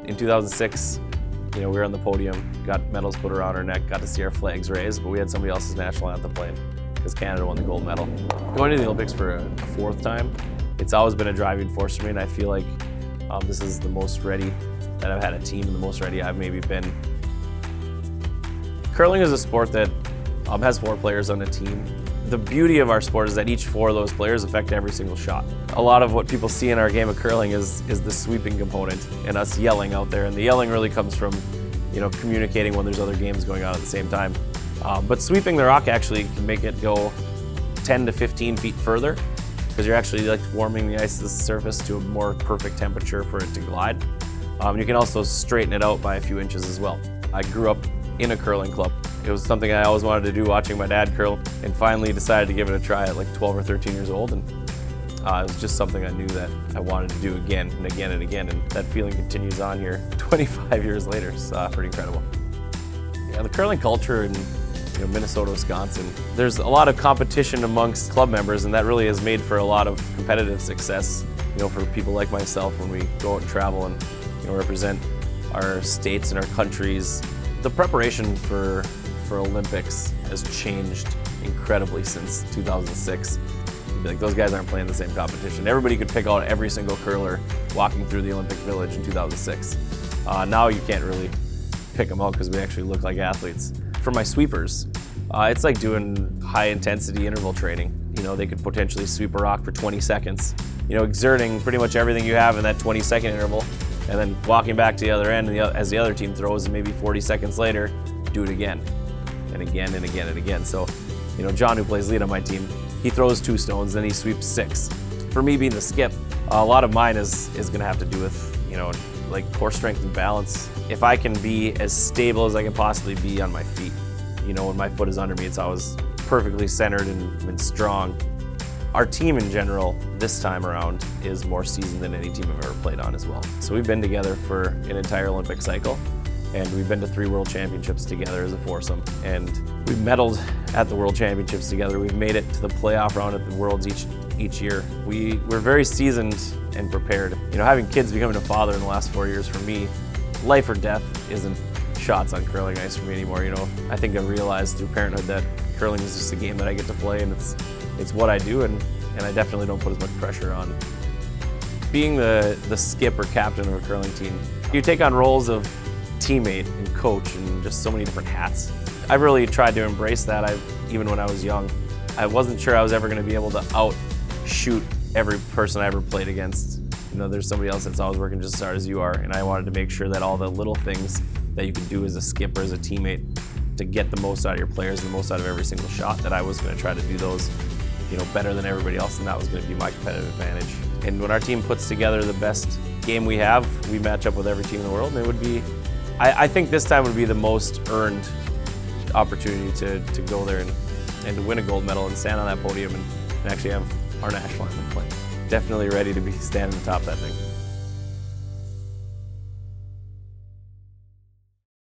In 2006, we were on the podium, got medals put around our neck, got to see our flags raised, but we had somebody else's national anthem playing because Canada won the gold medal. Going to the Olympics for a fourth time, it's always been a driving force for me, and I feel like this is the most ready that I've had a team and the most ready I've maybe been. Curling is a sport that has 4 players on a team. The beauty of our sport is that each 4 of those players affect every single shot. A lot of what people see in our game of curling is the sweeping component and us yelling out there, and the yelling really comes from communicating when there's other games going on at the same time. But sweeping the rock actually can make it go 10 to 15 feet further because you're actually warming the ice surface to a more perfect temperature for it to glide. You can also straighten it out by a few inches as well. I grew up in a curling club. It was something I always wanted to do, watching my dad curl, and finally decided to give it a try at 12 or 13 years old. And it was just something I knew that I wanted to do again and again and again, and that feeling continues on here 25 years later. It's pretty incredible. Yeah, the curling culture in Minnesota, Wisconsin, there's a lot of competition amongst club members, and that really has made for a lot of competitive success, for people like myself when we go out and travel and represent our states and our countries. The preparation for Olympics has changed incredibly since 2006. Those guys aren't playing the same competition. Everybody could pick out every single curler walking through the Olympic Village in 2006. Now you can't really pick them out because we actually look like athletes. For my sweepers, it's like doing high-intensity interval training. They could potentially sweep a rock for 20 seconds, exerting pretty much everything you have in that 20-second interval, and then walking back to the other end as the other team throws, and maybe 40 seconds later, do it again, and again, and again, and again. So, John, who plays lead on my team, he throws 2 stones, then he sweeps 6. For me, being the skip, a lot of mine is going to have to do with, core strength and balance. If I can be as stable as I can possibly be on my feet, when my foot is under me, it's always perfectly centered and strong. Our team in general, this time around, is more seasoned than any team I've ever played on as well. So we've been together for an entire Olympic cycle, and we've been to 3 World Championships together as a foursome, and we've medaled at the World Championships together. We've made it to the playoff round at the Worlds each year. We're very seasoned and prepared. Having kids, becoming a father in the last 4 years, for me, life or death isn't shots on curling ice for me anymore. I think I've realized through parenthood that curling is just a game that I get to play, and it's what I do, and I definitely don't put as much pressure on. Being the skip or captain of a curling team, you take on roles of teammate and coach and just so many different hats. I've really tried to embrace that. Even when I was young, I wasn't sure I was ever going to be able to outshoot every person I ever played against. There's somebody else that's always working just as hard as you are, and I wanted to make sure that all the little things that you can do as a skip or as a teammate to get the most out of your players and the most out of every single shot, that I was going to try to do those better than everybody else, and that was going to be my competitive advantage. And when our team puts together the best game we have, we match up with every team in the world, and it would be, I think this time would be the most earned opportunity to go there and to win a gold medal and stand on that podium and actually have our national anthem playing. Definitely ready to be standing atop that thing.